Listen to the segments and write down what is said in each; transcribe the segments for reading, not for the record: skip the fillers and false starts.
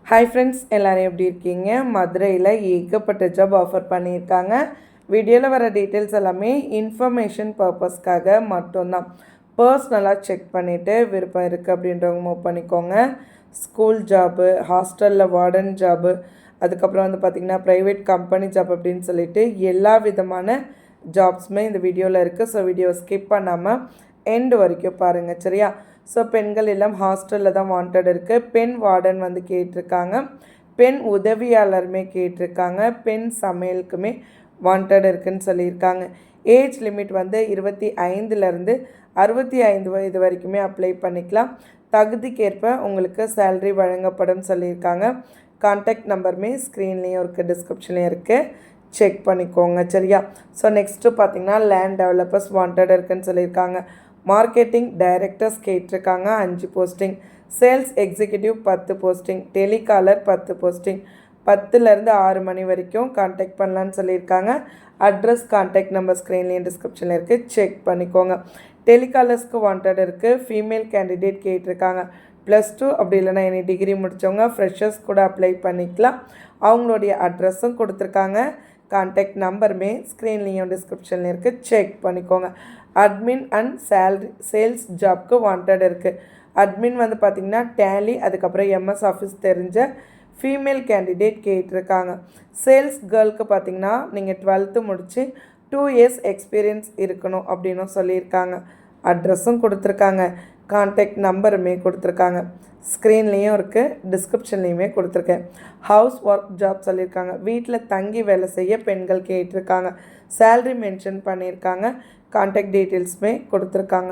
Hi friends, எல்லோரும் எப்படி இருக்கீங்க? மதுரையில் ஏகப்பட்ட ஜாப் ஆஃபர் பண்ணியிருக்காங்க. வீடியோவில் வர டீட்டெயில்ஸ் எல்லாமே இன்ஃபர்மேஷன் பர்பஸ்க்காக மட்டும்தான். பர்சனலாக செக் பண்ணிவிட்டு விருப்பம் இருக்குது அப்படின்றவங்க மூவ் பண்ணிக்கோங்க. ஸ்கூல் ஜாபு, ஹாஸ்டலில் வார்டன் ஜாபு, அதுக்கப்புறம் வந்து பார்த்திங்கன்னா ப்ரைவேட் கம்பெனி ஜாப் அப்படின்னு சொல்லிட்டு எல்லா விதமான ஜாப்ஸுமே இந்த வீடியோவில் இருக்குது. ஸோ வீடியோவை ஸ்கிப் பண்ணாமல் எண்டு வரைக்கும் பாருங்கள், சரியா? ஸோ பெண்கள் எல்லாம் ஹாஸ்டலில் தான் வாண்டட் இருக்குது. பெண் வார்டன் வந்து கேட்டிருக்காங்க, பெண் உதவியாளருமே கேட்டிருக்காங்க, பெண் சமையலுக்குமே வாண்டட் இருக்குதுன்னு சொல்லியிருக்காங்க. ஏஜ் லிமிட் வந்து 25லேருந்து 65 வயது வரைக்குமே அப்ளை பண்ணிக்கலாம். தகுதிக்கேற்ப உங்களுக்கு சேல்ரி வழங்கப்படும் சொல்லியிருக்காங்க. கான்டாக்ட் நம்பருமே ஸ்க்ரீன்லேயும் இருக்குது, டிஸ்கிரிப்ஷன்லேயும் இருக்குது, செக் பண்ணிக்கோங்க, சரியா? ஸோ நெக்ஸ்ட்டு பார்த்திங்கன்னா லேண்ட் டெவலப்பர்ஸ் வாண்டட் இருக்குதுன்னு சொல்லியிருக்காங்க. மார்க்கெட்டிங் டைரக்டர்ஸ் கேட்டிருக்காங்க 5 posting, sales executive 10 posting, telecaller 10 posting. 10லேருந்து 6 மணி வரைக்கும் கான்டாக்ட் பண்ணலான்னு சொல்லியிருக்காங்க. அட்ரஸ் கான்டாக்ட் நம்பர் ஸ்க்ரீன்லேயும் டிஸ்கிரிப்ஷனில் இருக்குது, செக் பண்ணிக்கோங்க. டெலிகாலர்ஸ்க்கு வாண்டட் இருக்குது. ஃபீமேல் கேண்டிடேட் கேட்டிருக்காங்க. +2 அப்படி இல்லைனா எனி டிகிரி முடித்தவங்க ஃப்ரெஷர்ஸ் கூட அப்ளை பண்ணிக்கலாம். அவங்களுடைய அட்ரஸும் கொடுத்துருக்காங்க. கான்டாக்ட் நம்பருமே ஸ்க்ரீன்லேயும் டிஸ்கிரிப்ஷன்லேயும் இருக்குது, செக் பண்ணிக்கோங்க. அட்மின் அண்ட் சேல்ஸ் ஜாப்க்கு வாண்டட் இருக்குது. அட்மின் வந்து பார்த்திங்கன்னா டேலி, அதுக்கப்புறம் எம்எஸ் ஆஃபீஸ் தெரிஞ்ச ஃபீமேல் கேண்டிடேட் கேட்டிருக்காங்க. சேல்ஸ் கேர்ளுக்கு பார்த்திங்கன்னா நீங்கள் 12th முடித்து 2 இயர்ஸ் எக்ஸ்பீரியன்ஸ் இருக்கணும் அப்படின்னு சொல்லியிருக்காங்க. அட்ரஸும் கொடுத்துருக்காங்க, கான்டாக்ட் நம்பருமே கொடுத்துருக்காங்க. ஸ்க்ரீன்லேயும் இருக்குது, டிஸ்கிரிப்ஷன்லேயுமே கொடுத்துருக்கேன். ஹவுஸ் ஒர்க் ஜாப் சொல்லியிருக்காங்க. வீட்டில் தங்கி வேலை செய்ய பெண்கள் கேட்டிருக்காங்க. சேல்ரி மென்ஷன் பண்ணியிருக்காங்க. கான்டாக்ட் டீட்டெயில்ஸுமே கொடுத்துருக்காங்க.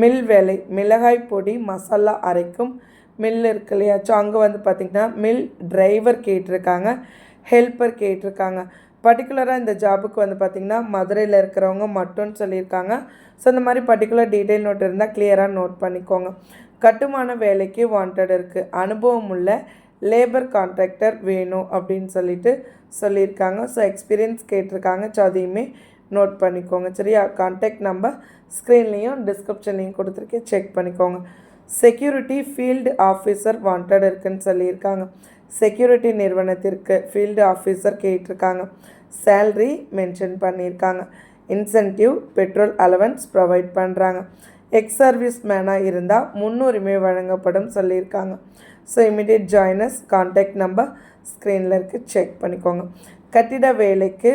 மில் வேலை, மிளகாய் பொடி மசாலா அரைக்கும் மில் இருக்கு இல்லையா? ஸோ அங்கே வந்து பார்த்திங்கன்னா மில் டிரைவர் கேட்டிருக்காங்க, ஹெல்ப்பர் கேட்டிருக்காங்க. பர்டிகுலராக இந்த ஜாபுக்கு வந்து பார்த்திங்கன்னா மதுரையில் இருக்கிறவங்க மட்டும்னு சொல்லியிருக்காங்க. ஸோ இந்த மாதிரி பர்டிகுலர் டீட்டெயில் நோட் இருந்தால் கிளியராக நோட் பண்ணிக்கோங்க. கட்டுமான வேலைக்கு வாண்டட் இருக்குது. அனுபவம் உள்ள லேபர் கான்ட்ராக்டர் வேணும் அப்படின்னு சொல்லியிருக்காங்க. ஸோ எக்ஸ்பீரியன்ஸ் கேட்டிருக்காங்க. ஸோ அதையுமே நோட் பண்ணிக்கோங்க, சரியா? கான்டாக்ட் நம்பர் ஸ்க்ரீன்லேயும் டிஸ்கிரிப்ஷன்லேயும் கொடுத்துருக்கேன், செக் பண்ணிக்கோங்க. செக்யூரிட்டி ஃபீல்டு ஆஃபீஸர் வாண்டட் இருக்குதுன்னு சொல்லியிருக்காங்க. செக்யூரிட்டி நிறுவனத்திற்கு ஃபீல்டு ஆஃபீஸர் கேட்டிருக்காங்க. சேல்ரி மென்ஷன் பண்ணியிருக்காங்க. இன்சென்டிவ், பெட்ரோல் அலவன்ஸ் ப்ரொவைட் பண்ணுறாங்க. எக்ஸ் சர்வீஸ் மேனாக இருந்தால் முன்னுரிமை வழங்கப்படும் சொல்லியிருக்காங்க. So immediate joiners contact number ஸ்க்ரீனில் இருக்குது, செக் பண்ணிக்கோங்க. கட்டிட வேலைக்கு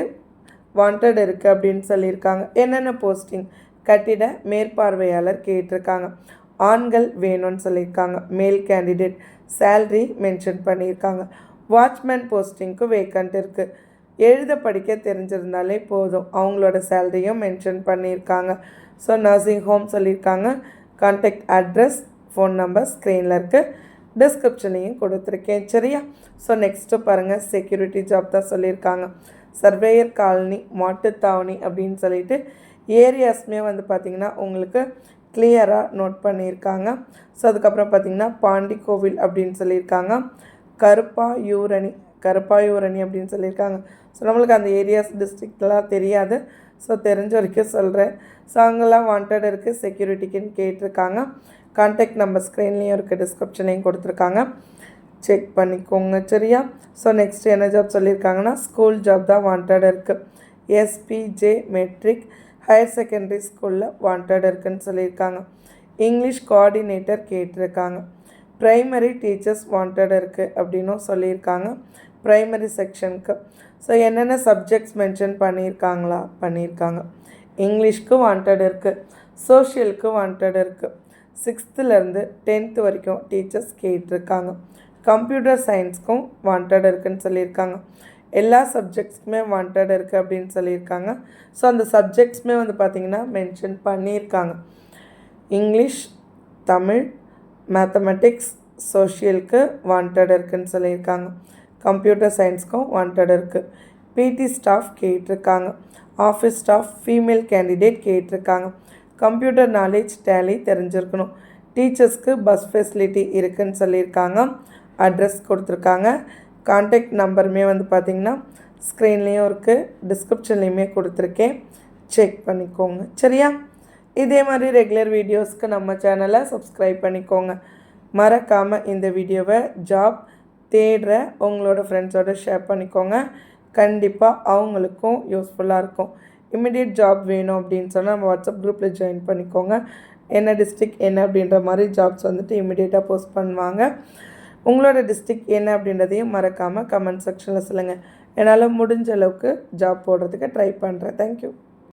வாண்டட் இருக்குது அப்படின்னு சொல்லியிருக்காங்க. என்னென்ன போஸ்டிங்? கட்டிட மேற்பார்வையாளர் கேட்டிருக்காங்க. ஆண்கள் வேணும்னு சொல்லியிருக்காங்க. மேல் கேண்டிடேட், சேல்ரி மென்ஷன் பண்ணியிருக்காங்க. வாட்ச்மேன் போஸ்டிங்க்கு வேக்கண்ட் இருக்குது. எழுத படிக்க தெரிஞ்சிருந்தாலே போதும். அவங்களோட சேல்ரியும் மென்ஷன் பண்ணியிருக்காங்க. ஸோ நர்சிங் ஹோம் சொல்லியிருக்காங்க. கான்டாக்ட் அட்ரஸ், ஃபோன் நம்பர் ஸ்க்ரீனில் இருக்குது, டிஸ்கிரிப்ஷன்லேயும் கொடுத்துருக்கேன், சரியா? ஸோ நெக்ஸ்ட்டு பாருங்கள், செக்யூரிட்டி ஜாப் தான் சொல்லியிருக்காங்க. சர்வேயர் காலனி, மாட்டுத்தாவணி அப்படின்னு சொல்லிட்டு ஏரியாஸுமே வந்து பார்த்திங்கன்னா உங்களுக்கு கிளியராக நோட் பண்ணியிருக்காங்க. ஸோ அதுக்கப்புறம் பார்த்திங்கன்னா பாண்டி கோவில் அப்படின்னு சொல்லியிருக்காங்க. கருப்பாயூரணி அப்படின்னு சொல்லியிருக்காங்க. ஸோ நம்மளுக்கு அந்த ஏரியாஸ் டிஸ்ட்ரிக்ட்லாம் தெரியாது, ஸோ தெரிஞ்ச வரைக்கும் சொல்கிறேன். ஸோ அங்கெல்லாம் வாண்டட் இருக்குது, செக்யூரிட்டிக்குன்னு கேட்டிருக்காங்க. கான்டாக்ட் நம்பர் ஸ்க்ரீன்லேயும் இருக்குது, டிஸ்கிரிப்ஷன்லேயும் கொடுத்துருக்காங்க, செக் பண்ணிக்கோங்க, சரியா? ஸோ நெக்ஸ்ட் என்ன ஜாப் சொல்லியிருக்காங்கன்னா ஸ்கூல் ஜாப் தான் வாண்டட் இருக்குது. எஸ்பிஜே மெட்ரிக் ஹையர் செகண்டரி ஸ்கூலில் வாண்டட் இருக்குதுன்னு சொல்லியிருக்காங்க. இங்கிலீஷ் கோஆர்டினேட்டர் கேட்டிருக்காங்க. ப்ரைமரி டீச்சர்ஸ் வாண்டட் இருக்குது அப்படின்னும் சொல்லியிருக்காங்க, ப்ரைமரி செக்ஷனுக்கு. ஸோ என்னென்ன சப்ஜெக்ட்ஸ் மென்ஷன் பண்ணியிருக்காங்க. இங்கிலீஷ்க்கு வாண்டட் இருக்குது, சோஷியலுக்கு வாண்டட் இருக்குது. 6th-லேருந்து 10th வரைக்கும் டீச்சர்ஸ் கேட்டிருக்காங்க. கம்ப்யூட்டர் சயின்ஸ்க்கும் வாண்டட் இருக்குதுன்னு சொல்லியிருக்காங்க. எல்லா சப்ஜெக்ட்ஸுக்குமே வாண்டட் இருக்குது அப்படின்னு சொல்லியிருக்காங்க. ஸோ அந்த சப்ஜெக்ட்ஸுமே வந்து பார்த்திங்கன்னா மென்ஷன் பண்ணியிருக்காங்க. இங்கிலீஷ், தமிழ், மேத்தமெட்டிக்ஸ், சோஷியலுக்கு வாண்டட் இருக்குதுன்னு சொல்லியிருக்காங்க. கம்ப்யூட்டர் சயின்ஸ்க்கும் வாண்டட் இருக்குது. பிடி ஸ்டாஃப் கேட்டிருக்காங்க. ஆஃபீஸ் ஸ்டாஃப் ஃபீமேல் கேண்டிடேட் கேட்டிருக்காங்க. கம்ப்யூட்டர் நாலேஜ் டேலி தெரிஞ்சிருக்கணும். டீச்சர்ஸ்க்கு பஸ் ஃபெசிலிட்டி இருக்குதுன்னு சொல்லியிருக்காங்க. அட்ரஸ் கொடுத்துருக்காங்க. கான்டாக்ட் நம்பருமே வந்து பார்த்திங்கன்னா ஸ்க்ரீன்லேயும் இருக்குது, டிஸ்கிரிப்ஷன்லேயுமே கொடுத்துருக்கேன், செக் பண்ணிக்கோங்க, சரியா? இதே மாதிரி ரெகுலர் வீடியோஸ்க்கு நம்ம சேனலை சப்ஸ்கிரைப் பண்ணிக்கோங்க. மறக்காமல் இந்த வீடியோவை ஜாப் தேடுற உங்களோட ஃப்ரெண்ட்ஸோட ஷேர் பண்ணிக்கோங்க. கண்டிப்பாக அவங்களுக்கும் யூஸ்ஃபுல்லாக இருக்கும். இமிடியேட் ஜாப் வேணும் அப்படின்னு சொன்னால் நம்ம வாட்ஸ்அப் குரூப்பில் ஜாயின் பண்ணிக்கோங்க. என்ன டிஸ்ட்ரிக்ட் என்ன அப்படின்ற மாதிரி ஜாப்ஸ் வந்துட்டு இமிடியேட்டாக போஸ்ட் பண்ணுவாங்க. உங்களோட டிஸ்ட்ரிக்ட் என்ன அப்படின்றதையும் மறக்காமல் கமெண்ட் செக்ஷனில் சொல்லுங்கள். என்னால் முடிஞ்ச அளவுக்கு ஜாப் போடுறதுக்கு ட்ரை பண்ணுறேன். தேங்க்யூ.